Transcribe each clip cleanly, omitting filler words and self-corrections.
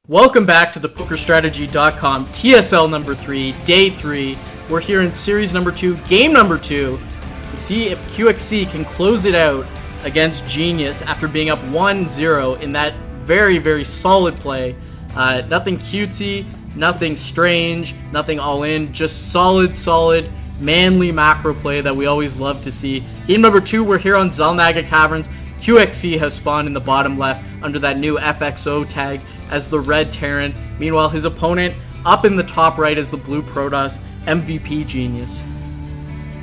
Welcome back to the PokerStrategy.com TSL number 3, day 3. We're here in series number 2, game number 2, to see if QXC can close it out against Genius after being up 1-0 in that very, very solid play. Nothing cutesy, nothing strange, nothing all in, just solid, manly macro play that we always love to see. Game number 2, we're here on Xel'Naga Caverns. QXC has spawned in the bottom left under that new FXO tag as the red Terran. Meanwhile, his opponent up in the top right as the blue Protoss, MVP Genius.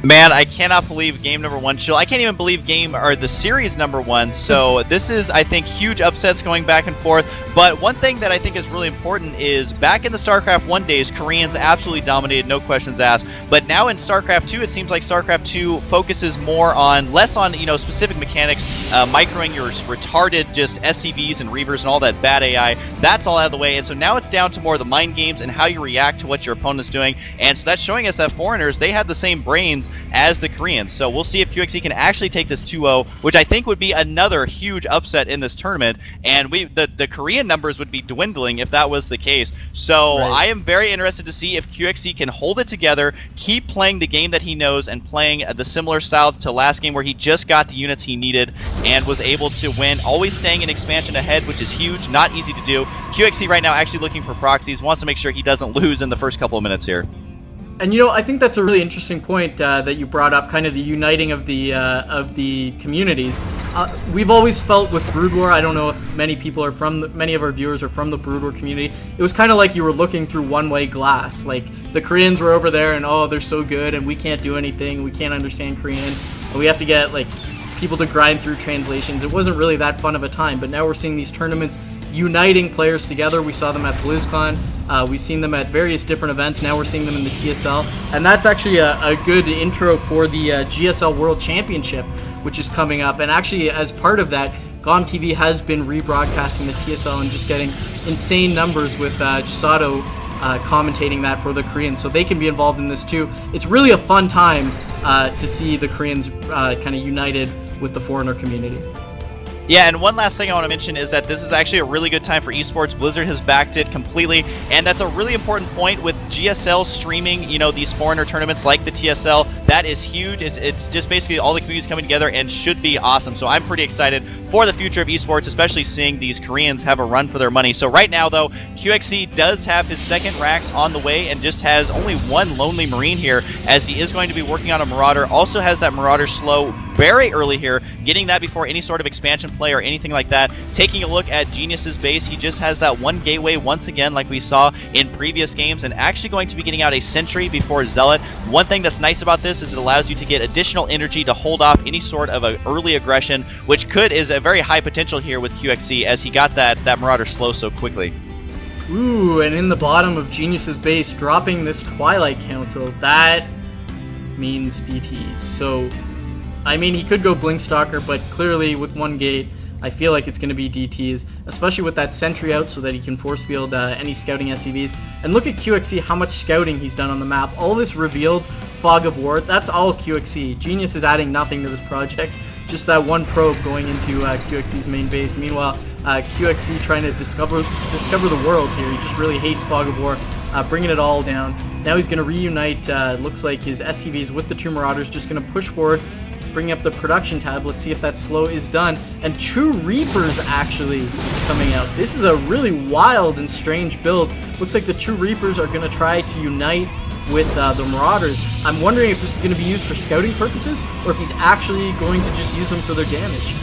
Man, I cannot believe game number 1 chill. I can't even believe the series number 1. So this is, I think, huge upsets going back and forth. But one thing that I think is really important is back in the StarCraft 1 days, Koreans absolutely dominated, no questions asked. But now in StarCraft 2, it seems like StarCraft 2 focuses less on specific mechanics, microing your retarded just SCVs and Reavers and all that bad AI. That's all out of the way. And so now it's down to more of the mind games and how you react to what your opponent's doing. And so that's showing us that foreigners, they have the same brains as the Koreans. So we'll see if QXC can actually take this 2-0, which I think would be another huge upset in this tournament. And the Korean numbers would be dwindling if that was the case. So right. I am very interested to see if QXC can hold it together, keep playing the game that he knows, and playing the similar style to last game where he just got the units he needed and was able to win, always staying in expansion ahead, which is huge, not easy to do. QXC right now actually looking for proxies, wants to make sure he doesn't lose in the first couple of minutes here. And I think that's a really interesting point that you brought up, kind of the uniting of the communities. We've always felt with Brood War, I don't know if many of our viewers are from the Brood War community, it was kind of like you were looking through one-way glass. Like, the Koreans were over there and, oh, they're so good and we can't do anything, we can't understand Korean, and we have to get, like, people to grind through translations. It wasn't really that fun of a time, but now we're seeing these tournaments uniting players together. We saw them at BlizzCon. We've seen them at various different events. Now we're seeing them in the TSL. And that's actually a good intro for the GSL World Championship, which is coming up. And actually, as part of that, GOM TV has been rebroadcasting the TSL and just getting insane numbers with Gisato commentating that for the Koreans. So they can be involved in this too. It's really a fun time to see the Koreans kind of united with the foreigner community. Yeah, and one last thing I want to mention is that this is actually a really good time for esports. Blizzard has backed it completely, and that's a really important point with GSL streaming, these foreigner tournaments like the TSL. That is huge. It's just basically all the communities coming together and should be awesome. So I'm pretty excited for the future of esports, especially seeing these Koreans have a run for their money. So right now, though, QXC does have his second Rax on the way and just has only one Lonely Marine here, as he is going to be working on a Marauder. Also has that Marauder slow very early here, getting that before any sort of expansion play or anything like that. Taking a look at Genius's base, he just has that one gateway once again like we saw in previous games, and actually going to be getting out a Sentry before Zealot. One thing that's nice about this is it allows you to get additional energy to hold off any sort of an early aggression, which is a very high potential here with QXC, as he got that Marauder slow so quickly. Ooh, and in the bottom of Genius's base, dropping this Twilight Council, that means DTs. So, I mean, he could go Blinkstalker, but clearly with one gate, I feel like it's going to be DTs, especially with that Sentry out so that he can force field any scouting SCVs. And look at QXC, how much scouting he's done on the map. All this revealed Fog of War, that's all QXC. Genius is adding nothing to this project, just that one probe going into QXC's main base. Meanwhile, QXC trying to discover the world here. He just really hates Fog of War, bringing it all down. Now he's going to reunite, looks like his SCVs with the two Marauders, just going to push forward, bring up the production tab. Let's see if that slow is done. And two Reapers actually coming out. This is a really wild and strange build. Looks like the two Reapers are going to try to unite with the Marauders. I'm wondering if this is going to be used for scouting purposes, or if he's actually going to just use them for their damage.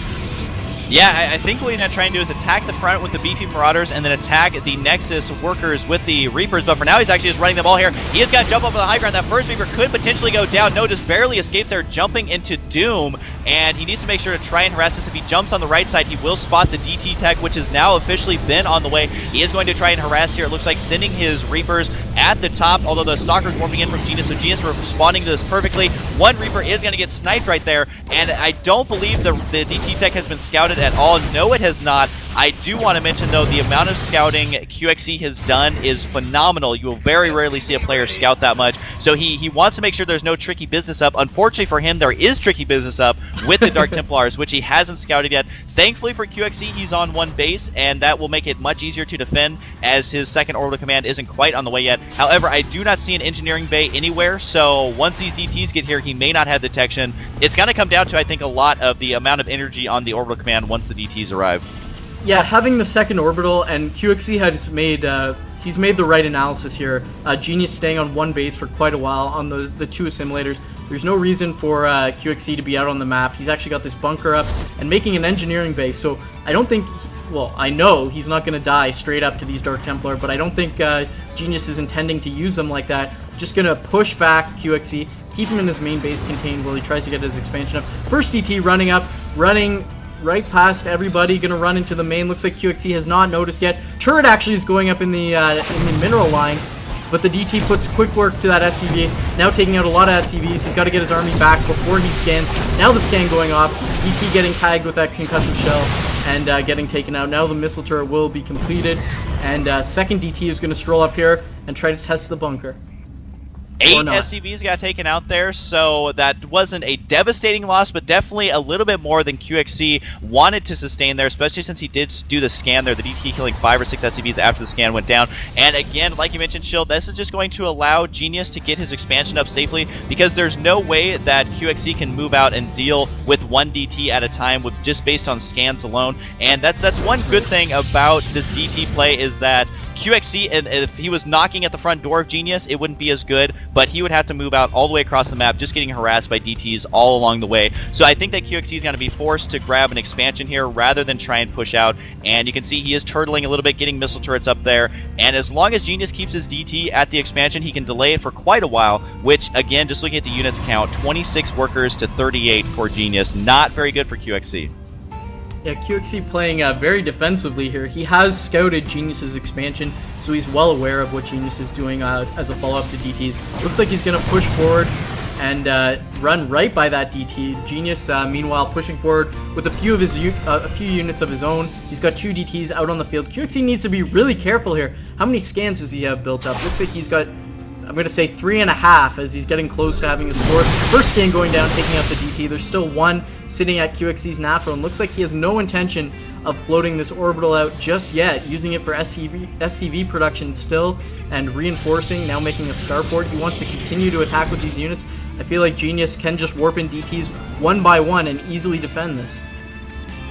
Yeah, I think what he's going to try and do is attack the front with the beefy Marauders and then attack the Nexus workers with the Reapers. But for now, he's actually just running the ball here. He has got to jump up on the high ground. That first Reaper could potentially go down. No, just barely escapes there, jumping into Doom. And he needs to make sure to try and harass this. If he jumps on the right side, he will spot the DT tech, which has now officially been on the way. He is going to try and harass here. It looks like sending his Reapers at the top, although the Stalker's warping in from Genius, so Genius responding to this perfectly. One Reaper is going to get sniped right there, and I don't believe the DT tech has been scouted at all. No, it has not. I do want to mention, though, the amount of scouting QXC has done is phenomenal. You will very rarely see a player scout that much. So he wants to make sure there's no tricky business up. Unfortunately for him, there is tricky business up with the Dark Templars, which he hasn't scouted yet. Thankfully for QXC, he's on one base, and that will make it much easier to defend as his second orbital command isn't quite on the way yet. However, I do not see an engineering bay anywhere, so once these DTs get here, he may not have detection. It's going to come down to, I think, a lot of the amount of energy on the orbital command once the DTs arrive. Yeah, having the second orbital, and QXC has made he's made the right analysis here. Genius staying on one base for quite a while on the two assimilators. There's no reason for QXC to be out on the map. He's actually got this bunker up and making an engineering base, so I don't think, well, I know he's not going to die straight up to these Dark Templar, but I don't think Genius is intending to use them like that. Just going to push back QXC, keep him in his main base contained while he tries to get his expansion up. First DT running up, running right past everybody, gonna run into the main. Looks like QXC has not noticed yet. Turret actually is going up in the mineral line, but the DT puts quick work to that SCV. Now taking out a lot of SCVs. He's got to get his army back before he scans. Now the scan going off. DT getting tagged with that concussive shell and getting taken out. Now the missile turret will be completed, and second DT is going to stroll up here and try to test the bunker. 8 SCVs got taken out there, so that wasn't a devastating loss, but definitely a little bit more than QXC wanted to sustain there, especially since he did do the scan there, the DT killing 5 or 6 SCVs after the scan went down. And again, like you mentioned, Shield, this is just going to allow Genius to get his expansion up safely, because there's no way that QXC can move out and deal with one DT at a time with just based on scans alone. And that's one good thing about this DT play, is that QXC, and if he was knocking at the front door of Genius, it wouldn't be as good, but he would have to move out all the way across the map, just getting harassed by DTs all along the way. So I think that QXC is going to be forced to grab an expansion here rather than try and push out, and you can see he is turtling a little bit, getting missile turrets up there, and as long as Genius keeps his DT at the expansion, he can delay it for quite a while, which, again, just looking at the units count, 26 workers to 38 for Genius. Not very good for QXC. Yeah, QXC playing very defensively here. He has scouted Genius's expansion, so he's well aware of what Genius is doing as a follow-up to DTs. Looks like he's going to push forward and run right by that DT. Genius, meanwhile, pushing forward with a few units of his own. He's got 2 DTs out on the field. QXC needs to be really careful here. How many scans does he have built up? Looks like he's got, I'm going to say 3.5, as he's getting close to having his 4th. First scan going down, taking out the DT. There's still 1 sitting at QXC's natural, and looks like he has no intention of floating this orbital out just yet, using it for SCV production still, and reinforcing, now making a starport. He wants to continue to attack with these units. I feel like Genius can just warp in DTs one by one and easily defend this.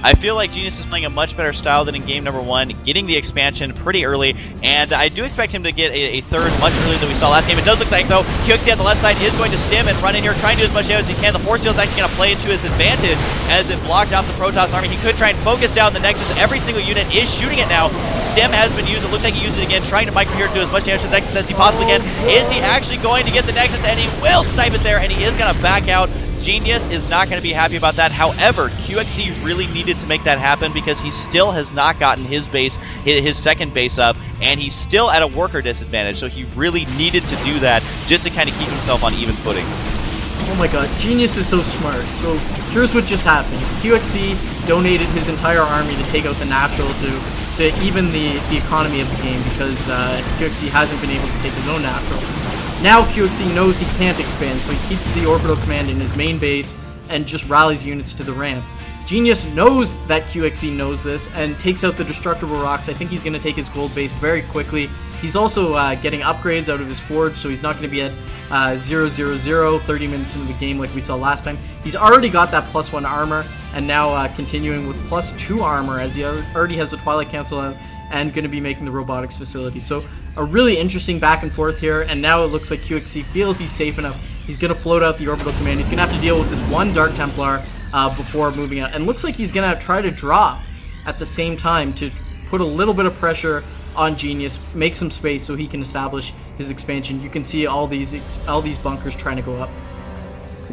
I feel like Genius is playing a much better style than in game number 1, getting the expansion pretty early, and I do expect him to get a third much earlier than we saw last game. It does look like, though, QXC on the left side is going to stim and run in here, trying to do as much damage as he can. The force field is actually going to play into his advantage as it blocked off the Protoss army. He could try and focus down the Nexus. Every single unit is shooting it now. Stim has been used. It looks like he used it again, trying to micro here to do as much damage to the Nexus as he possibly can. Is he actually going to get the Nexus? And he will snipe it there, and he is going to back out. Genius is not going to be happy about that. However, QXC really needed to make that happen because he still has not gotten his base, his second base up, and he's still at a worker disadvantage. So he really needed to do that just to kind of keep himself on even footing. Oh my god, Genius is so smart. So here's what just happened. QXC donated his entire army to take out the natural to even the economy of the game, because QXC hasn't been able to take his own natural. Now QXC knows he can't expand, so he keeps the orbital command in his main base and just rallies units to the ramp. Genius knows that QXC knows this and takes out the destructible rocks. I think he's going to take his gold base very quickly. He's also getting upgrades out of his forge, so he's not going to be at 000 30 minutes into the game like we saw last time. He's already got that +1 armor, and now continuing with +2 armor, as he already has the Twilight Council out and going to be making the robotics facility. So a really interesting back and forth here, and now it looks like QXC feels he's safe enough. He's going to float out the orbital command. He's going to have to deal with this one Dark Templar before moving out, and looks like he's going to try to drop at the same time to put a little bit of pressure on Genius, make some space so he can establish his expansion. You can see all these bunkers trying to go up.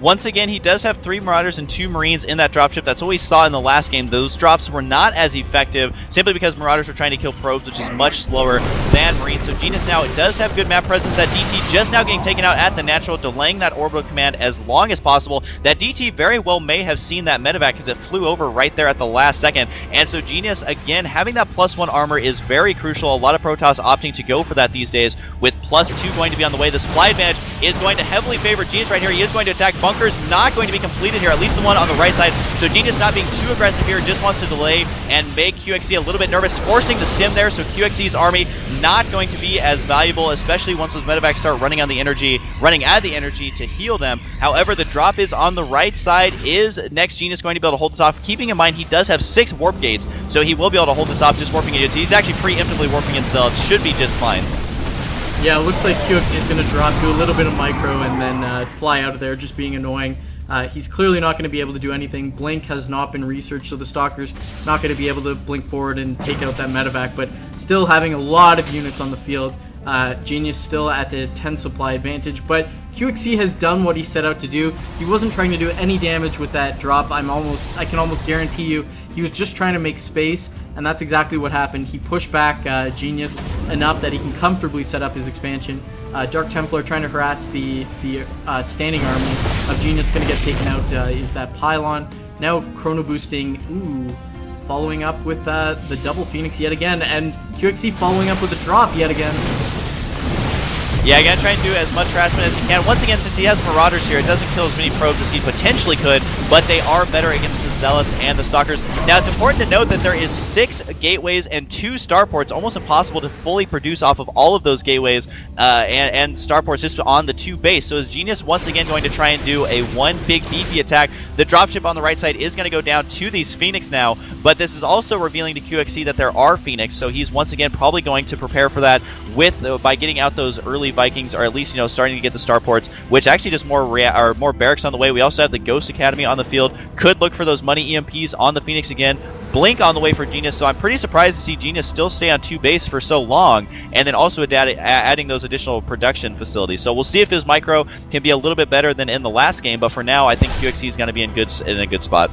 Once again, he does have 3 Marauders and 2 Marines in that dropship. That's what we saw in the last game. Those drops were not as effective, simply because Marauders were trying to kill probes, which is much slower than Marines. So Genius now does have good map presence. That DT just now getting taken out at the natural, delaying that orbital command as long as possible. That DT very well may have seen that medevac because it flew over right there at the last second. And so Genius, again, having that +1 armor is very crucial. A lot of Protoss opting to go for that these days, with +2 going to be on the way. The supply advantage is going to heavily favor Genius right here. He is going to attack bunker's not going to be completed here, at least the one on the right side. So Genius not being too aggressive here, just wants to delay and make QXC a little bit nervous, forcing the stim there. So QXC's army not going to be as valuable, especially once those medevacs start running out of the energy to heal them. However, the drop is on the right side. Is next Genius going to be able to hold this off? Keeping in mind he does have 6 warp gates, so he will be able to hold this off just warping it. He's actually preemptively warping himself. Should be just fine. Yeah, it looks like QXC is going to drop, do a little bit of micro, and then fly out of there, just being annoying. He's clearly not going to be able to do anything. Blink has not been researched, so the Stalker's not going to be able to blink forward and take out that medevac, but still having a lot of units on the field. Genius still at a 10 supply advantage, but QXC has done what he set out to do. He wasn't trying to do any damage with that drop. I can almost guarantee you he was just trying to make space, and that's exactly what happened. He pushed back Genius enough that he can comfortably set up his expansion. Dark Templar trying to harass the standing army of Genius, going to get taken out is that pylon. Now chrono boosting, following up with the double Phoenix yet again, and QXC following up with a drop yet again. Yeah, again, trying to do as much harassment as he can. Once again, since he has Marauders here, it doesn't kill as many probes as he potentially could, but they are better against the Zealots and the Stalkers. Now, it's important to note that there is 6 gateways and 2 starports. Almost impossible to fully produce off of all of those gateways and starports just on the 2 base. So is Genius once again going to try and do a one big beefy attack? The dropship on the right side is going to go down to these Phoenix now, but this is also revealing to QXC that there are Phoenix, so he's once again probably going to prepare for that by getting out those early Vikings, or at least, you know, starting to get the starports, which actually just more barracks on the way. We also have the Ghost Academy on the field. Could look for those money EMPs on the Phoenix again. Blink on the way for Genius, so I'm pretty surprised to see Genius still stay on 2 base for so long, and then also adding those additional production facilities. So we'll see if his micro can be a little bit better than in the last game, but for now, I think QXC is going to be in a good spot.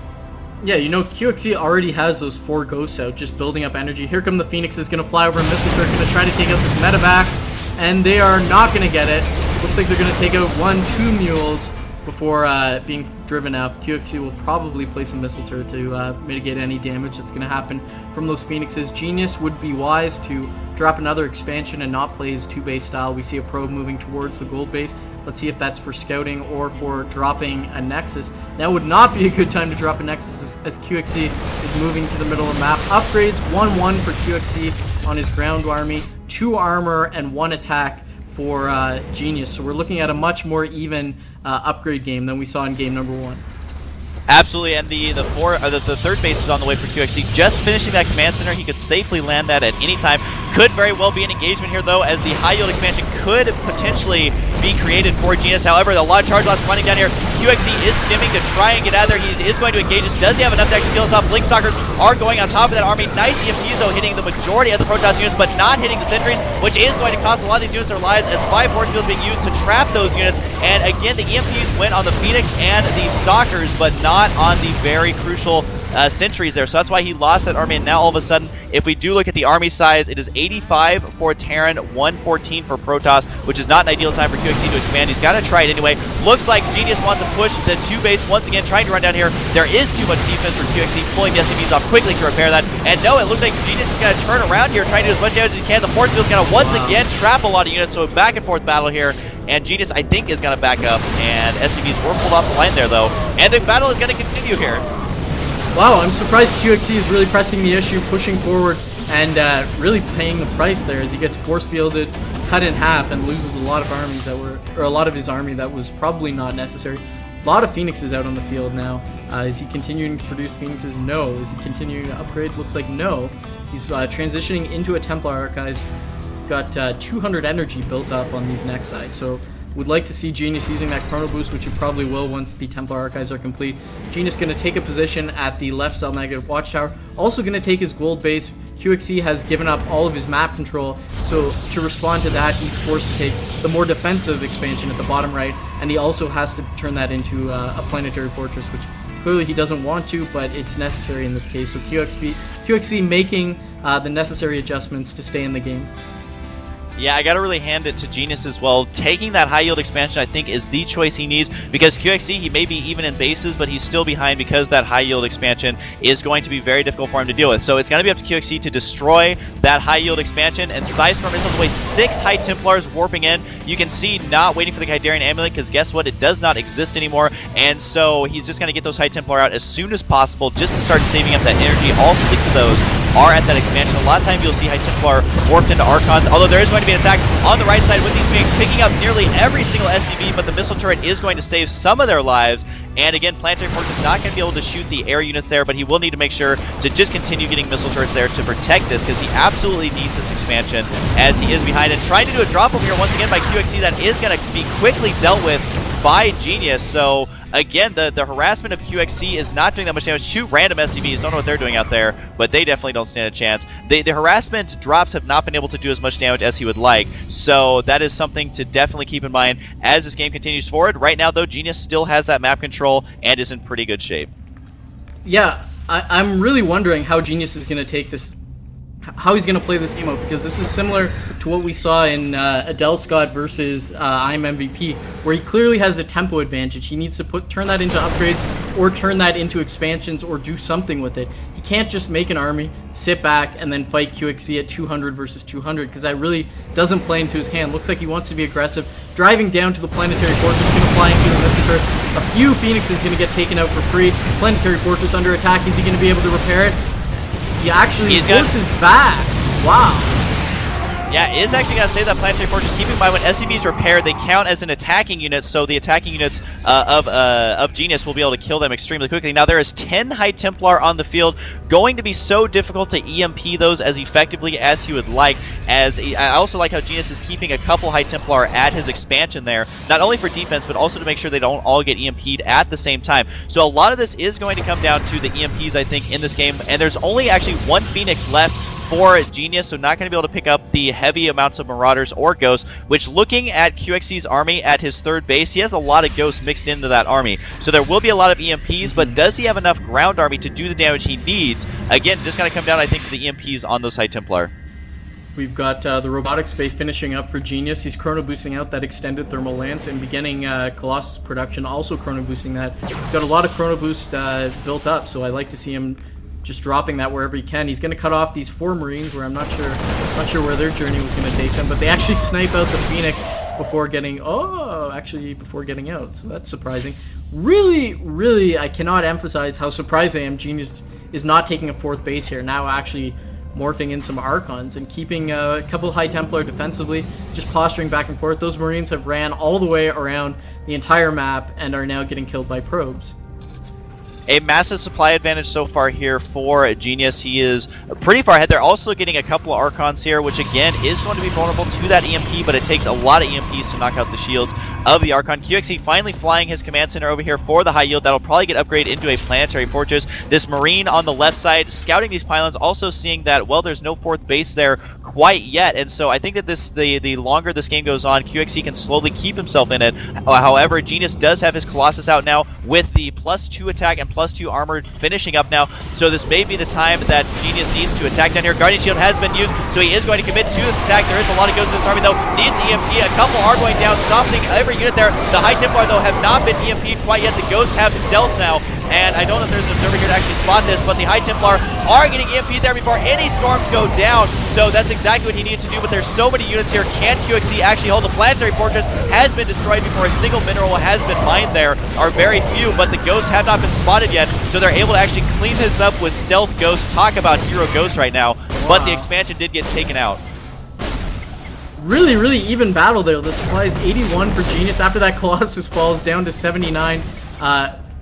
Yeah, you know, QXC already has those 4 ghosts out, just building up energy. Here come the Phoenixes, going to fly over Missile Turret, going to try to take out this medevac, and they are not going to get it. Looks like they're going to take out 1-2 mules before being driven out. QXC will probably place a Missile Turret to mitigate any damage that's going to happen from those Phoenixes. Genius would be wise to drop another expansion and not play his 2-base style. We see a probe moving towards the gold base. Let's see if that's for scouting or for dropping a Nexus. Now would not be a good time to drop a Nexus as QXC is moving to the middle of the map. Upgrades 1-1 for QXC on his ground army, 2 armor and 1 attack for Genius. So we're looking at a much more even upgrade game than we saw in game number 1. Absolutely, and the third base is on the way for QXC. Just finishing that command center, he could safely land that at any time. Could very well be an engagement here, though, as the high yield expansion could potentially be created for Genius. However, a lot of charge lots running down here. QXC is stimming to try and get out of there. He is going to engage this. Does he have enough to actually kill us off? Blink Stalkers are going on top of that army. Nice EMPs, though, hitting the majority of the Protoss units, but not hitting the sentries, which is going to cost a lot of these units their lives, as 5 force fields being used to trap those units. And again, the EMPs went on the Phoenix and the Stalkers, but not on the very crucial sentries there. So that's why he lost that army, and now all of a sudden, if we do look at the army size, it is 85 for Terran, 114 for Protoss, which is not an ideal time for QXC to expand. He's got to try it anyway. Looks like Genius wants to push the 2 base once again, trying to run down here. There is too much defense for QXC, pulling the SCVs off quickly to repair that. And no, it looks like Genius is going to turn around here, trying to do as much damage as he can. The force field's going to once again trap a lot of units, so back and forth battle here. And Genius, I think, is going to back up, and SCVs were pulled off the line there, though. And the battle is going to continue here. Wow, I'm surprised QXC is really pressing the issue, pushing forward, and really paying the price there as he gets force fielded, cut in half, and loses a lot of armies that were, or a lot of his army that was probably not necessary. A lot of Phoenixes out on the field now. Is he continuing to produce Phoenixes? No. Is he continuing to upgrade? Looks like no. He's transitioning into a Templar Archives. Got 200 energy built up on these Nexi, so would like to see Genius using that Chrono Boost, which he probably will once the Templar Archives are complete. Genius going to take a position at the left cell negative watchtower. Also going to take his gold base. QXC has given up all of his map control, so to respond to that, he's forced to take the more defensive expansion at the bottom right, and he also has to turn that into a planetary fortress, which clearly he doesn't want to, but it's necessary in this case. So QXC making the necessary adjustments to stay in the game. Yeah, I gotta really hand it to Genius as well. Taking that high yield expansion, I think, is the choice he needs, because QXC, he may be even in bases, but he's still behind because that high yield expansion is going to be very difficult for him to deal with. So it's gonna be up to QXC to destroy that high yield expansion, and Psystorm is on the way. 6 High Templars warping in. You can see not waiting for the Khydarian Amulet, because guess what? It does not exist anymore, and so he's just gonna get those High Templar out as soon as possible just to start saving up that energy. All 6 of those are at that expansion. A lot of times you'll see High Templar warped into Archons, although there is going to be an attack on the right side with these Phoenix picking up nearly every single SCV, but the missile turret is going to save some of their lives. And again, Planetary Fortress is not going to be able to shoot the air units there, but he will need to make sure to just continue getting missile turrets there to protect this, because he absolutely needs this expansion as he is behind. And trying to do a drop over here once again by QXC that is going to be quickly dealt with by Genius. So again, the harassment of QXC is not doing that much damage. Shoot random SCVs, don't know what they're doing out there, but they definitely don't stand a chance. The harassment drops have not been able to do as much damage as he would like, so that is something to definitely keep in mind as this game continues forward. Right now, though, Genius still has that map control and is in pretty good shape. Yeah, I'm really wondering how Genius is going to take this, how he's going to play this game out, because this is similar to what we saw in Adelscott versus I'm MVP, where he clearly has a tempo advantage. He needs to turn that into upgrades, or turn that into expansions, or do something with it. He can't just make an army, sit back, and then fight QXC at 200 versus 200, because that really doesn't play into his hand. Looks like he wants to be aggressive, driving down to the Planetary Fortress, going to fly into the missile turret. A few Phoenixes going to get taken out for free. Planetary Fortress under attack. Is he going to be able to repair it? He actually forces back. Wow. Yeah, it is actually going to save that Planetary Fortress. Keep in mind, when SCVs repair, they count as an attacking unit, so the attacking units of Genius will be able to kill them extremely quickly. Now, there is 10 High Templar on the field. Going to be so difficult to EMP those as effectively as he would like. I also like how Genius is keeping a couple High Templar at his expansion there, not only for defense, but also to make sure they don't all get EMP'd at the same time. So a lot of this is going to come down to the EMPs, I think, in this game, and there's only actually 1 Phoenix left for Genius, so not going to be able to pick up the heavy amounts of Marauders or Ghosts, which, looking at QXC's army at his third base, he has a lot of Ghosts mixed into that army. So there will be a lot of EMPs, but does he have enough ground army to do the damage he needs? Again, just going to come down, I think, to the EMPs on those High Templar. We've got the Robotic Space finishing up for Genius. He's chrono boosting out that extended thermal lance and beginning Colossus production, also chrono boosting that. He's got a lot of chrono boost built up, so I like to see him just dropping that wherever he can. He's going to cut off these 4 Marines, where I'm not sure where their journey was going to take them, but they actually snipe out the Phoenix before getting before getting out, so that's surprising. Really, I cannot emphasize how surprised I am Genius is not taking a 4th base here, now actually morphing in some Archons and keeping a couple High Templar defensively, just posturing back and forth. Those Marines have ran all the way around the entire map and are now getting killed by probes. A massive supply advantage so far here for Genius. He is pretty far ahead. They're also getting a couple of Archons here, which again is going to be vulnerable to that EMP, but it takes a lot of EMPs to knock out the shield of the Archon. QXC finally flying his command center over here for the high yield. That'll probably get upgraded into a Planetary Fortress. This Marine on the left side scouting these pylons, also seeing that, well, there's no 4th base there quite yet, and so I think that the longer this game goes on, QXC can slowly keep himself in it. However, Genius does have his Colossus out now with the +2 attack and +2 armor finishing up now, so this may be the time that Genius needs to attack down here. Guardian Shield has been used, so he is going to commit to this attack. There is a lot of ghosts in this army, though. Needs EMP. A couple are going down, softening every unit there. The High Templar, though, have not been EMP'd quite yet. The Ghosts have stealth now, and I don't know if there's an observer here to actually spot this, but the High Templar are getting EMP'd there before any storms go down, so that's exactly what he needs to do, but there's so many units here. Can QXC actually hold? The Planetary Fortress has been destroyed before a single mineral has been mined there, are very few, but the Ghosts have not been spotted yet, so they're able to actually clean this up with Stealth Ghosts. Talk about hero Ghosts right now, but the expansion did get taken out. Really even battle there. The supply is 81 for Genius. After that, Colossus falls down to 79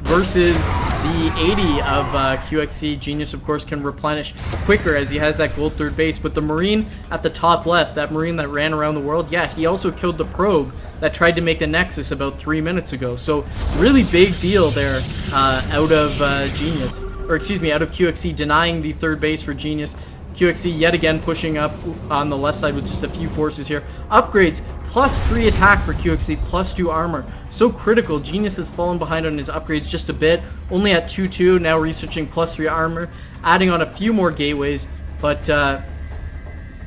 versus the 80 of QXC. Genius, of course, can replenish quicker as he has that gold 3rd base. But the Marine at the top left, that Marine that ran around the world, yeah, he also killed the probe that tried to make the Nexus about 3 minutes ago. So really big deal there out of Genius, or excuse me, out of QXC, denying the 3rd base for Genius. QXC yet again pushing up on the left side with just a few forces here. Upgrades, +3 attack for QXC, +2 armor. So critical. Genius has fallen behind on his upgrades just a bit, only at 2-2, now researching +3 armor, adding on a few more gateways, but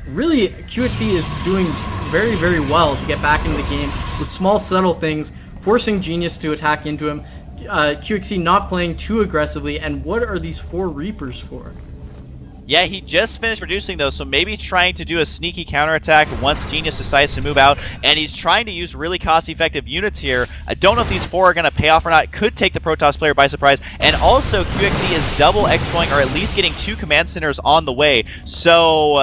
really QXC is doing very, very well to get back into the game with small, subtle things, forcing Genius to attack into him. QXC not playing too aggressively, and what are these 4 Reapers for? Yeah, he just finished producing those, so maybe trying to do a sneaky counterattack once Genius decides to move out, and he's trying to use really cost-effective units here. I don't know if these 4 are going to pay off or not. It could take the Protoss player by surprise, and also QXC is double expoing, or at least getting 2 command centers on the way, so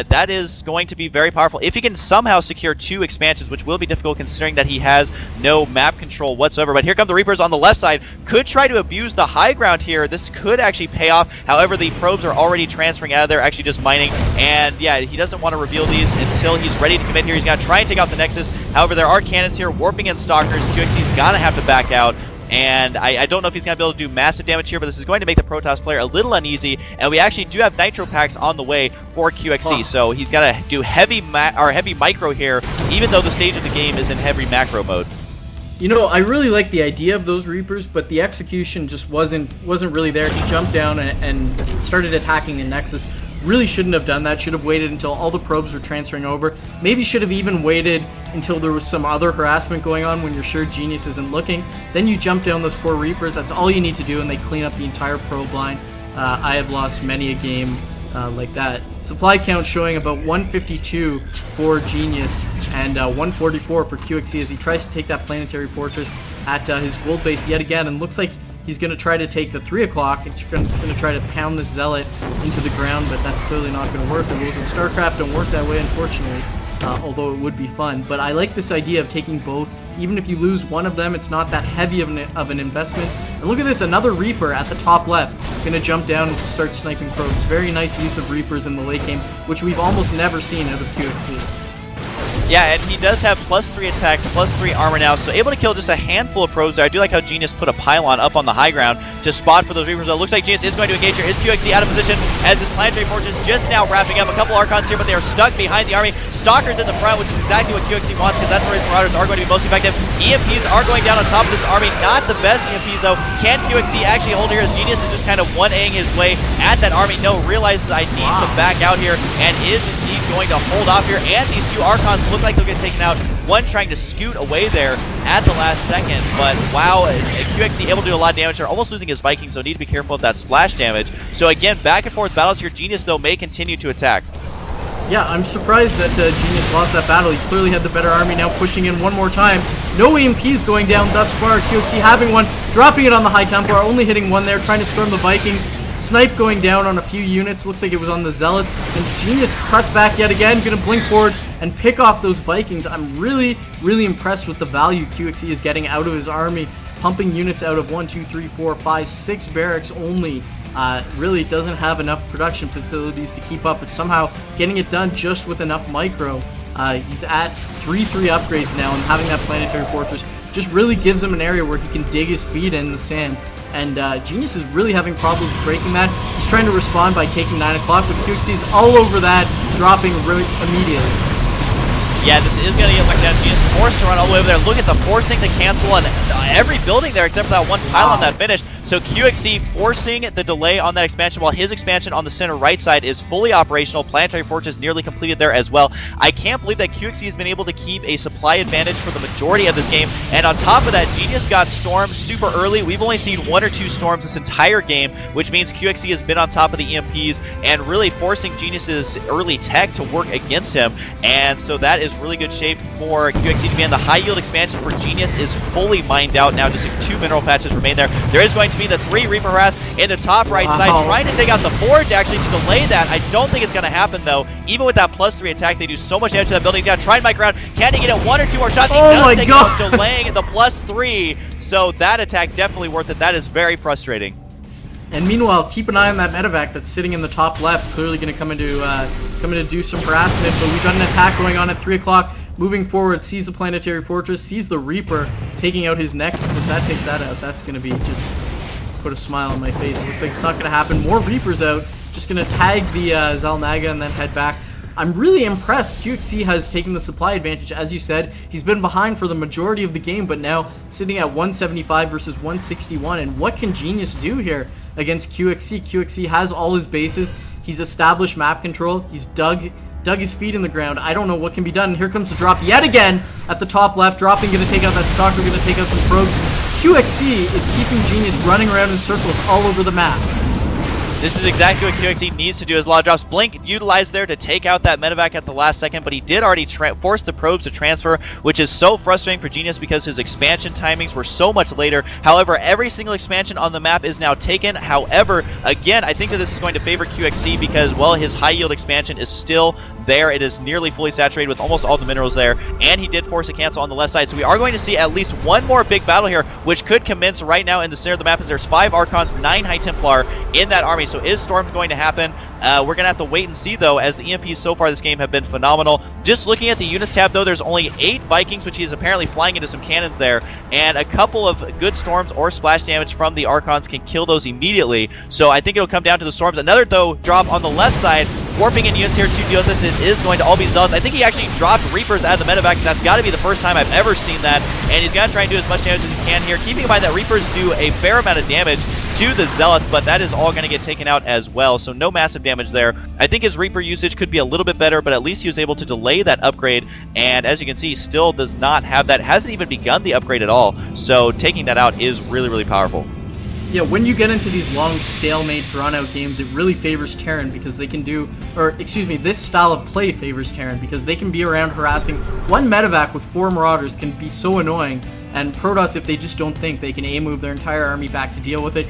that is going to be very powerful. If he can somehow secure 2 expansions, which will be difficult considering that he has no map control whatsoever, but here come the Reapers on the left side. Could try to abuse the high ground here. This could actually pay off. However, the probes are already transferring out of there, actually just mining, and yeah, he doesn't want to reveal these until he's ready to commit here. He's got to try and take out the Nexus. However, there are cannons here warping in Stalkers. QXC's gonna have to back out, and I don't know if he's gonna be able to do massive damage here, but this is going to make the Protoss player a little uneasy, and we actually do have Nitro packs on the way for QXC, so he's got to do heavy micro here, even though the stage of the game is in heavy macro mode. You know, I really like the idea of those Reapers, but the execution just wasn't really there. He jumped down and started attacking the Nexus. Really shouldn't have done that. Should have waited until all the probes were transferring over. Maybe should have even waited until there was some other harassment going on when you're sure Genius isn't looking. Then you jump down those 4 Reapers. That's all you need to do, and they clean up the entire probe line. I have lost many a game like that. Supply count showing about 152 for Genius and 144 for QXC as he tries to take that planetary fortress at his gold base yet again, and looks like he's going to try to take the 3 o'clock. He's going to try to pound this Zealot into the ground, but that's clearly not going to work. The rules of StarCraft don't work that way, unfortunately, although it would be fun. But I like this idea of taking both. Even if you lose one of them, it's not that heavy of an investment. And look at this, another Reaper at the top left. Going to jump down and start sniping probes. Very nice use of Reapers in the late game, which we've almost never seen out of QXC. Yeah, and he does have +3 attack, +3 armor now, so able to kill just a handful of probes there. I do like how Genius put a pylon up on the high ground to spot for those Reapers. It looks like Genius is going to engage here. Is QXC out of position as his planetary fortress just now wrapping up? A couple Archons here, but they are stuck behind the army. Stalkers in the front, which is exactly what QXC wants, because that's where his Marauders are going to be most effective. EMPs are going down on top of this army. Not the best EMPs, though. Can QXC actually hold here as Genius is just kind of 1Aing his way at that army? No, realizes I need to back out here, and is indeed going to hold off here. And these 2 Archons look like they'll get taken out. One trying to scoot away there at the last second, but wow, QXC able to do a lot of damage there, almost losing his Vikings, so need to be careful of that splash damage. So again, back and forth battles here. Genius, though, may continue to attack. Yeah, I'm surprised that Genius lost that battle. He clearly had the better army now, pushing in one more time. No EMPs going down thus far. QXC having one, dropping it on the High Templar, only hitting one there, trying to storm the Vikings. Snipe going down on a few units, looks like it was on the Zealots, and Genius pressed back yet again, gonna blink forward and pick off those Vikings. I'm really, really impressed with the value QXC is getting out of his army, pumping units out of 1, 2, 3, 4, 5, 6 barracks only. Really doesn't have enough production facilities to keep up, but somehow getting it done just with enough micro. He's at 3-3 upgrades now, and having that planetary fortress just really gives him an area where he can dig his feet in the sand. And Genius is really having problems breaking that. He's trying to respond by taking 9 o'clock, but QXC is all over that, dropping immediately. Yeah, this is going to get locked down. Genius forced to run all the way over there. Look at the forcing to cancel on every building there except for that one pylon that finished. So QXC forcing the delay on that expansion while his expansion on the center right side is fully operational. Planetary Fortress nearly completed there as well. I can't believe that QXC has been able to keep a supply advantage for the majority of this game. And on top of that, Genius got stormed super early. We've only seen 1 or 2 storms this entire game, which means QXC has been on top of the EMPs and really forcing Genius's early tech to work against him. And so that is really good shape for QXC to be in. The high yield expansion for Genius is fully mined out now. Just 2 mineral patches remain there. There is going to be the 3 Reaper harass in the top right side, trying to take out the forge actually to delay that. I don't think it's going to happen though. Even with that +3 attack, they do so much damage to that building. He's got to try and mic around. Can he get it 1 or 2 more shots? He does take it out, delaying the +3. So that attack definitely worth it. That is very frustrating. And meanwhile, keep an eye on that medevac that's sitting in the top left. Clearly going to come in to do some harassment, but we've got an attack going on at 3 o'clock. Moving forward, sees the planetary fortress, sees the Reaper taking out his Nexus. If that takes that out, that's going to be just put a smile on my face. It looks like it's not going to happen. More Reapers out. Just going to tag the Xel'Naga and then head back. I'm really impressed. QXC has taken the supply advantage. As you said, he's been behind for the majority of the game, but now sitting at 175 versus 161. And what can Genius do here against QXC? QXC has all his bases. He's established map control. He's dug his feet in the ground. I don't know what can be done. And here comes the drop yet again at the top left. Dropping, going to take out that Stalker, going to take out some probes. QXC is keeping Genius running around in circles all over the map. This is exactly what QXC needs to do as a lot of drops. Blink utilized there to take out that medevac at the last second, but he did already force the probes to transfer, which is so frustrating for Genius because his expansion timings were so much later. However, every single expansion on the map is now taken. However, again, I think that this is going to favor QXC because, well, his high yield expansion is still there. It is nearly fully saturated with almost all the minerals there, and he did force a cancel on the left side. So we are going to see at least one more big battle here, which could commence right now in the center of the map as there's 5 Archons, 9 High Templar in that army. So is Storm going to happen? We're going to have to wait and see, though, as the EMPs so far this game have been phenomenal. Just looking at the units tab, though, there's only 8 Vikings, which he's apparently flying into some cannons there, and a couple of good Storms or splash damage from the Archons can kill those immediately. So I think it'll come down to the Storms. Another, though, drop on the left side, warping in units here to deal with this. It is going to all be Zealots. I think he actually dropped Reapers out of the medevac. That's got to be the first time I've ever seen that, and he's going to try and do as much damage as he can here, keeping in mind that Reapers do a fair amount of damage to the Zealots, but that is all going to get taken out as well, so no massive damage there. I think his Reaper usage could be a little bit better, but at least he was able to delay that upgrade, and as you can see, still does not have that, hasn't even begun the upgrade at all, so taking that out is really, really powerful. Yeah, when you get into these long, stalemate, drawn-out games, it really favors Terran because they can do, or excuse me, this style of play favors Terran because they can be around harassing. One medevac with 4 Marauders can be so annoying, and Protoss, if they just don't think, they can A-move their entire army back to deal with it,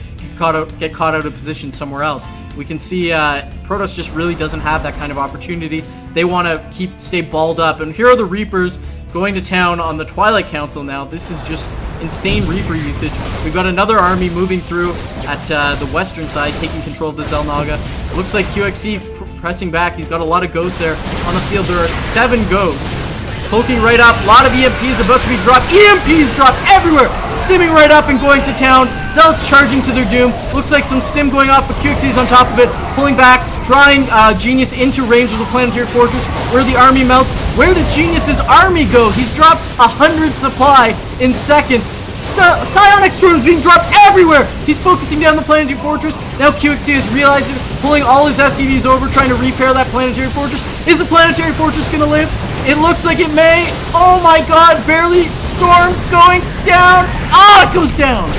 get caught out of position somewhere else. We can see Protoss just really doesn't have that kind of opportunity. They want to stay balled up, and here are the Reapers going to town on the Twilight Council now. This is just insane Reaper usage. We've got another army moving through at the western side, taking control of the Xel'Naga. Looks like QXC pressing back. He's got a lot of ghosts there on the field. There are 7 ghosts. Poking right up. A lot of EMPs about to be dropped. EMPs dropped everywhere. Stimming right up and going to town. Zealots charging to their doom. Looks like some stim going off, but QXC's on top of it. Pulling back. Drawing Genius into range of the Planetary Fortress where the army melts. Where did Genius's army go? He's dropped 100 supply in seconds. Psionic Storms being dropped everywhere. He's focusing down the Planetary Fortress. Now QXC has realized it, pulling all his SCVs over, trying to repair that Planetary Fortress. Is the Planetary Fortress going to live? It looks like it may. Oh my god, barely. Storm going down. Ah, it goes down.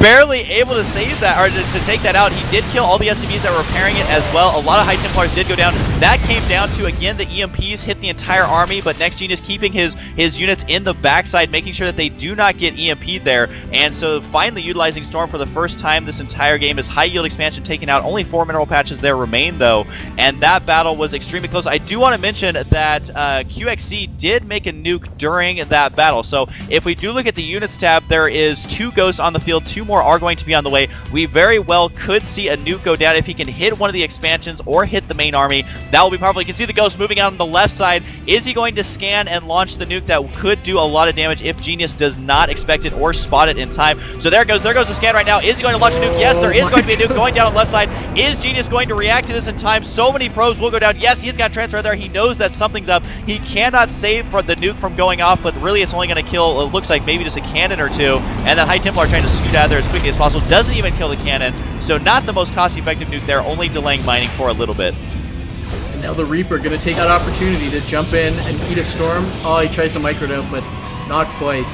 Barely able to save that, or to take that out. He did kill all the SCVs that were repairing it as well. A lot of High Templars did go down. That came down to, again, the EMPs hit the entire army, but Next Genius keeping his units in the backside, making sure that they do not get EMP'd there. And so finally utilizing Storm for the first time this entire game. His high yield expansion taken out. Only 4 mineral patches there remain, though. And that battle was extremely close. I do want to mention that QXC did make a nuke during that battle. So if we do look at the units tab, there is 2 ghosts on the field, 2 more are going to be on the way. We very well could see a nuke go down if he can hit one of the expansions or hit the main army. That will be powerful. You can see the ghost moving out on the left side. Is he going to scan and launch the nuke? That could do a lot of damage if Genius does not expect it or spot it in time. So there goes the scan right now. Is he going to launch a nuke? Yes, there is going to be a nuke going down on the left side. Is Genius going to react to this in time? So many probes will go down. Yes, he's got transfer there. He knows that something's up. He cannot save for the nuke from going off, but really it's only going to kill, it looks like, maybe just a cannon or 2. And that High Templar trying to scoot out of there as quickly as possible. Doesn't even kill the cannon. So not the most cost-effective nuke there, only delaying mining for a little bit. And now the Reaper going to take that opportunity to jump in and eat a Storm. Oh, he tries to micro it out, but not quite.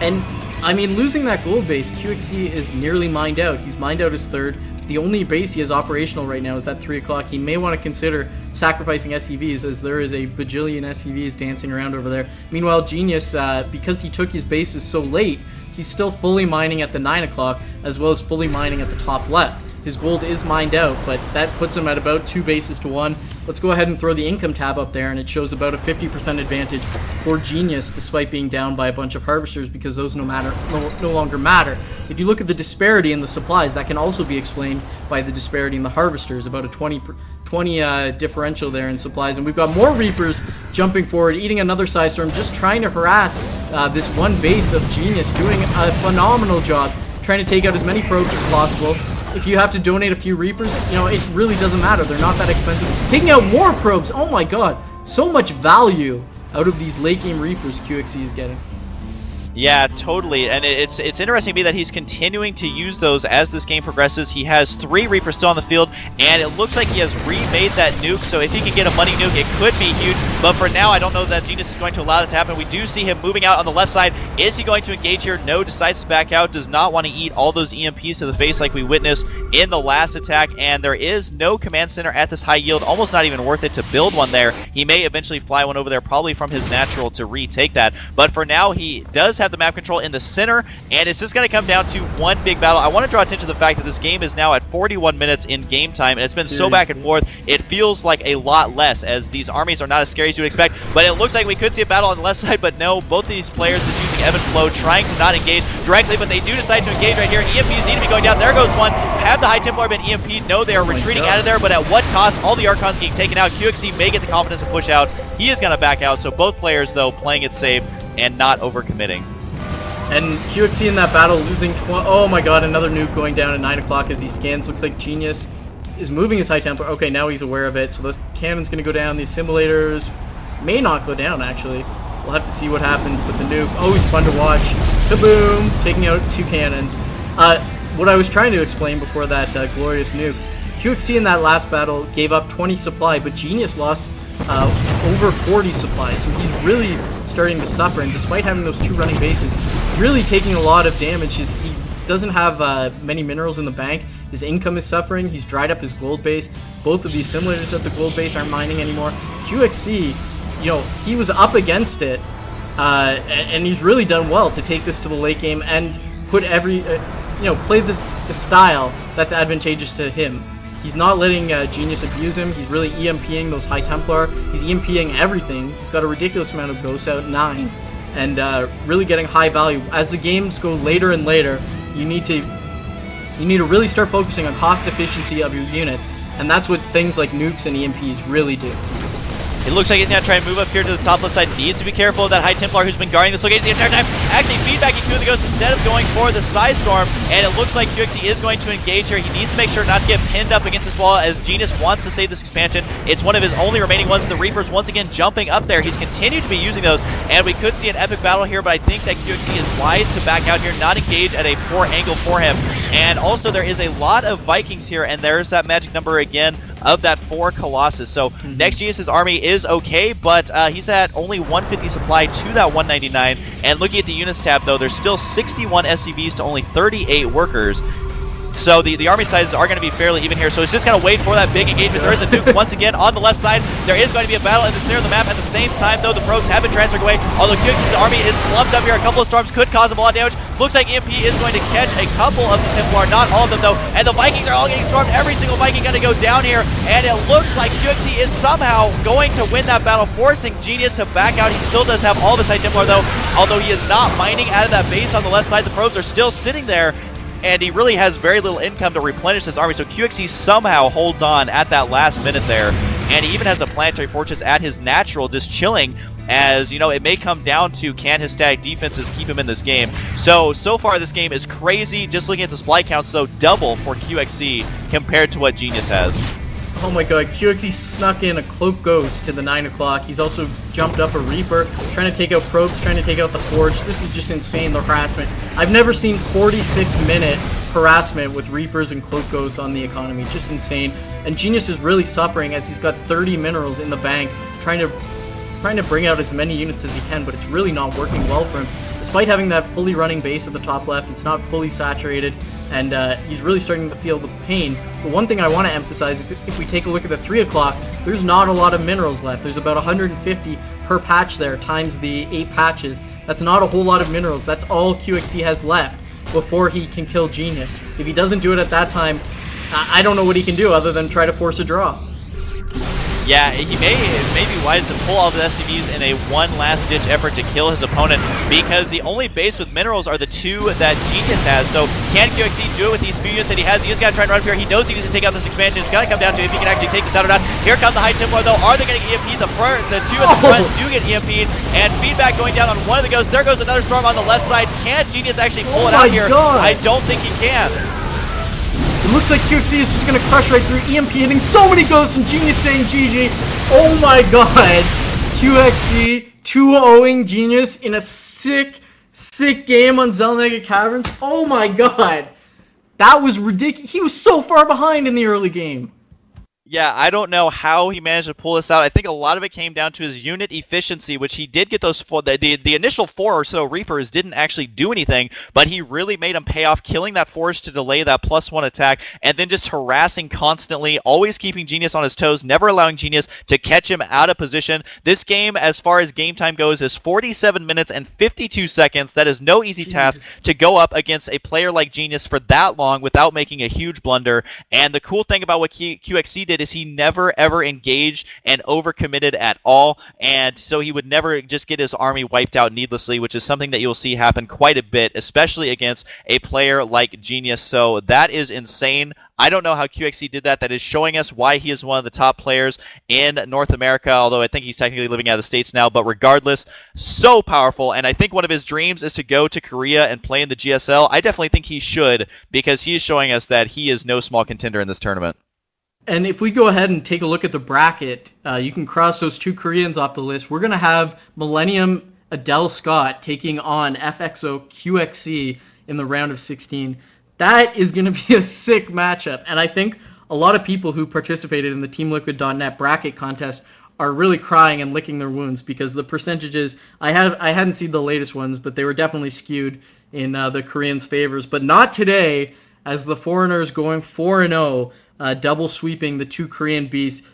And, I mean, losing that gold base, QXC is nearly mined out. He's mined out his 3rd. The only base he has operational right now is at 3 o'clock. He may want to consider sacrificing SCVs, as there is a bajillion SCVs dancing around over there. Meanwhile, Genius, because he took his bases so late, he's still fully mining at the 9 o'clock, as well as fully mining at the top left. His gold is mined out, but that puts him at about 2 bases to 1. Let's go ahead and throw the income tab up there, and it shows about a 50% advantage for Genius, despite being down by a bunch of harvesters, because those no longer matter. If you look at the disparity in the supplies, that can also be explained by the disparity in the harvesters, about a 20 differential there in supplies. And we've got more Reapers jumping forward, eating another Psystorm, just trying to harass this one base of Genius, doing a phenomenal job, trying to take out as many probes as possible. If you have to donate a few Reapers, you know, it really doesn't matter. They're not that expensive. Taking out more probes, oh my god. So much value out of these late game Reapers QXC is getting. Yeah, totally, and it's interesting to me that he's continuing to use those as this game progresses. He has 3 Reapers still on the field, and it looks like he has remade that nuke, so if he can get a money nuke, it could be huge, but for now, I don't know that Genius is going to allow that to happen. We do see him moving out on the left side. Is he going to engage here? No, decides to back out, does not want to eat all those EMPs to the face like we witnessed in the last attack, and there is no command center at this high yield, almost not even worth it to build one there. He may eventually fly one over there, probably from his natural to retake that, but for now, he does have the map control in the center, and it's just going to come down to one big battle. I want to draw attention to the fact that this game is now at 41 minutes in game time, and it's been so back and forth, it feels like a lot less, as these armies are not as scary as you would expect, but it looks like we could see a battle on the left side, but no, both of these players are using Ebb and Flow, trying to not engage directly, but they do decide to engage right here. EMPs need to be going down. There goes one. Have the High Templar been EMP'd? No, they are retreating out of there, but at what cost? All the Archons getting taken out. QXC may get the confidence to push out. He is going to back out, so both players, though, playing it safe and not overcommitting. And QXC in that battle losing oh my god, another nuke going down at 9 o'clock as he scans. Looks like Genius is moving his High Templar. Okay, now he's aware of it, so this cannon's going to go down. These simulators may not go down, actually. We'll have to see what happens, but the nuke, always fun to watch. Kaboom! Taking out 2 cannons. What I was trying to explain before that glorious nuke, QXC in that last battle gave up 20 supply, but Genius lost over 40 supply, so he's really starting to suffer, and despite having those 2 running bases, really taking a lot of damage. He doesn't have many minerals in the bank. His income is suffering. He's dried up his gold base. Both of these simulators at the gold base aren't mining anymore. QXC, you know, he was up against it, and he's really done well to take this to the late game and put play the style that's advantageous to him. He's not letting Genius abuse him. He's really EMPing those High Templar. He's EMPing everything. He's got a ridiculous amount of ghosts out, 9, and really getting high value. As the games go later and later, you need to really start focusing on cost efficiency of your units, and that's what things like nukes and EMPs really do. It looks like he's going to try and move up here to the top left side. Needs to be careful of that High Templar who's been guarding this location the entire time. Actually feedbacking 2 of the ghosts instead of going for the Psy Storm. And it looks like QXC is going to engage here. He needs to make sure not to get pinned up against this wall as Genius wants to save this expansion. It's one of his only remaining ones. The Reapers once again jumping up there. He's continued to be using those. And we could see an epic battle here, but I think that QXC is wise to back out here, not engage at a poor angle for him. And also there is a lot of Vikings here, and there's that magic number again of that 4 Colossus. So next Genius's army is okay, but he's at only 150 supply to that 199. And looking at the units tab, though, there's still 61 SCVs to only 38 workers. So the army sizes are going to be fairly even here. So it's just going to wait for that big engagement. There is a nuke once again on the left side. There is going to be a battle in the center of the map. At the same time, though, the probes have been transferred away. Although QXC's army is clumped up here. A couple of storms could cause him a lot of damage. Looks like EMP is going to catch a couple of the Templar, not all of them, though. And the Vikings are all getting stormed. Every single Viking going to go down here. And it looks like QXC is somehow going to win that battle, forcing Genius to back out. He still does have all of his High Templar, though. Although he is not mining out of that base on the left side. The probes are still sitting there, and he really has very little income to replenish this army, so QXC somehow holds on at that last minute there, and he even has a planetary fortress at his natural, just chilling, as, you know, it may come down to can his static defenses keep him in this game. So far this game is crazy. Just looking at the supply counts, though, double for QXC compared to what Genius has. Oh my god, QXC snuck in a Cloak Ghost to the 9 o'clock. He's also jumped up a Reaper, trying to take out probes, trying to take out the Forge. This is just insane, the harassment. I've never seen 46-minute harassment with Reapers and Cloak Ghosts on the economy. Just insane. And Genius is really suffering as he's got 30 minerals in the bank, trying to bring out as many units as he can, but it's really not working well for him. Despite having that fully running base at the top left, it's not fully saturated, and he's really starting to feel the pain. But one thing I want to emphasize is if we take a look at the 3 o'clock, there's not a lot of minerals left. There's about 150 per patch there, times the 8 patches. That's not a whole lot of minerals. That's all QXC has left before he can kill Genius. If he doesn't do it at that time, I don't know what he can do other than try to force a draw. Yeah, it may be wise to pull all the SCVs in a one last-ditch effort to kill his opponent, because the only base with minerals are the 2 that Genius has. So can QXC do it with these few units that he has? He just got to try and run up here. He knows he needs to take out this expansion. It's got to come down to if he can actually take this out or not. Here comes the High Templar, though. Are they going to get EMP'd? The 2 at the front do get EMP'd, and feedback going down on one of the ghosts. There goes another storm on the left side. Can Genius actually pull it out here? I don't think he can. It looks like QXC is just going to crush right through. EMP hitting so many ghosts, and Genius saying GG. Oh my god. QXC 2-0ing Genius in a sick Sick game on Zelnega Caverns. Oh my god. That was ridiculous. He was so far behind in the early game. Yeah, I don't know how he managed to pull this out. I think a lot of it came down to his unit efficiency, which he did get those four. The initial 4 or so Reapers didn't actually do anything, but he really made them pay off, killing that Forge to delay that +1 attack, and then just harassing constantly, always keeping Genius on his toes, never allowing Genius to catch him out of position. This game, as far as game time goes, is 47 minutes and 52 seconds. That is no easy task to go up against a player like Genius for that long without making a huge blunder. And the cool thing about what QXC did is he never ever engaged and overcommitted at all, and so he would never just get his army wiped out needlessly, which is something that you'll see happen quite a bit, especially against a player like Genius. So that is insane. I don't know how QXC did that. That is showing us why he is one of the top players in North America, although I think he's technically living out of the States now, but regardless, so powerful, and I think one of his dreams is to go to Korea and play in the GSL. I definitely think he should, because he is showing us that he is no small contender in this tournament. And if we go ahead and take a look at the bracket, you can cross those 2 Koreans off the list. We're going to have Millennium Adele Scott taking on FXO QXC in the round of 16. That is going to be a sick matchup. And I think a lot of people who participated in the TeamLiquid.net bracket contest are really crying and licking their wounds, because the percentages, I hadn't seen the latest ones, but they were definitely skewed in the Koreans' favors. But not today, as the Foreigners going 4-0, double sweeping the 2 Korean beasts.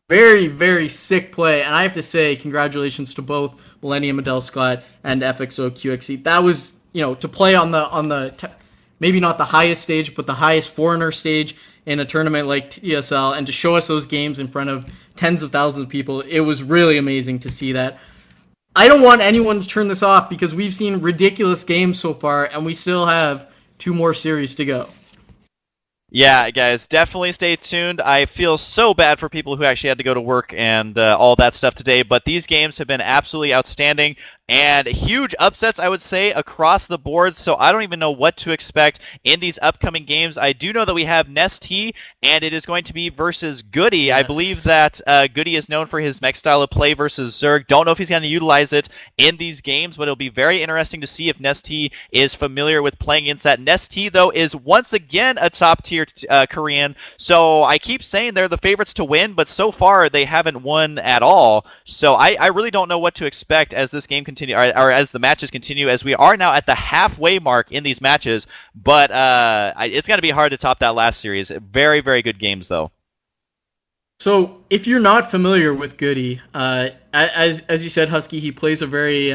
Very, very sick play. And I have to say, congratulations to both Millennium Adele Scott and FXO QXC. That was, to play on the maybe not the highest stage, but the highest Foreigner stage in a tournament like TSL, and to show us those games in front of tens of thousands of people. It was really amazing to see that. I don't want anyone to turn this off, because we've seen ridiculous games so far, and we still have 2 more series to go. Yeah, guys, definitely stay tuned. I feel so bad for people who actually had to go to work and all that stuff today, but these games have been absolutely outstanding. And huge upsets, I would say, across the board, so I don't even know what to expect in these upcoming games. I do know that we have Nestea, and it is going to be versus Goody. Yes. I believe that Goody is known for his mech style of play versus Zerg. Don't know if he's going to utilize it in these games, but it'll be very interesting to see if Nestea is familiar with playing against that. Nestea, though, is once again a top-tier Korean, so I keep saying they're the favorites to win, but so far they haven't won at all. So I really don't know what to expect as this game continues. Or as the matches continue, as we are now at the halfway mark in these matches, but it's going to be hard to top that last series. Very, very good games, though. So, if you're not familiar with Goody, as you said, Husky, he plays a very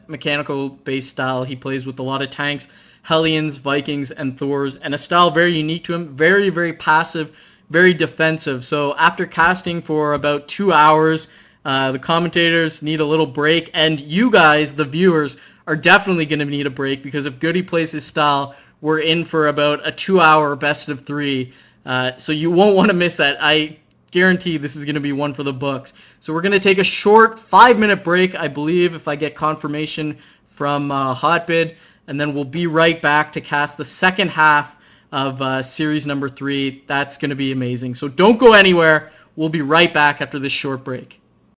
mechanical-based style. He plays with a lot of tanks, Hellions, Vikings, and Thors, and a style very unique to him, very, very passive, very defensive. So, after casting for about 2 hours, the commentators need a little break, and you guys, the viewers, are definitely going to need a break, because if Goody plays his style, we're in for about a 2-hour best of 3. So you won't want to miss that. I guarantee this is going to be one for the books. So we're going to take a short 5-minute break, I believe, if I get confirmation from Hotbid, and then we'll be right back to cast the second half of series number 3. That's going to be amazing. So don't go anywhere. We'll be right back after this short break.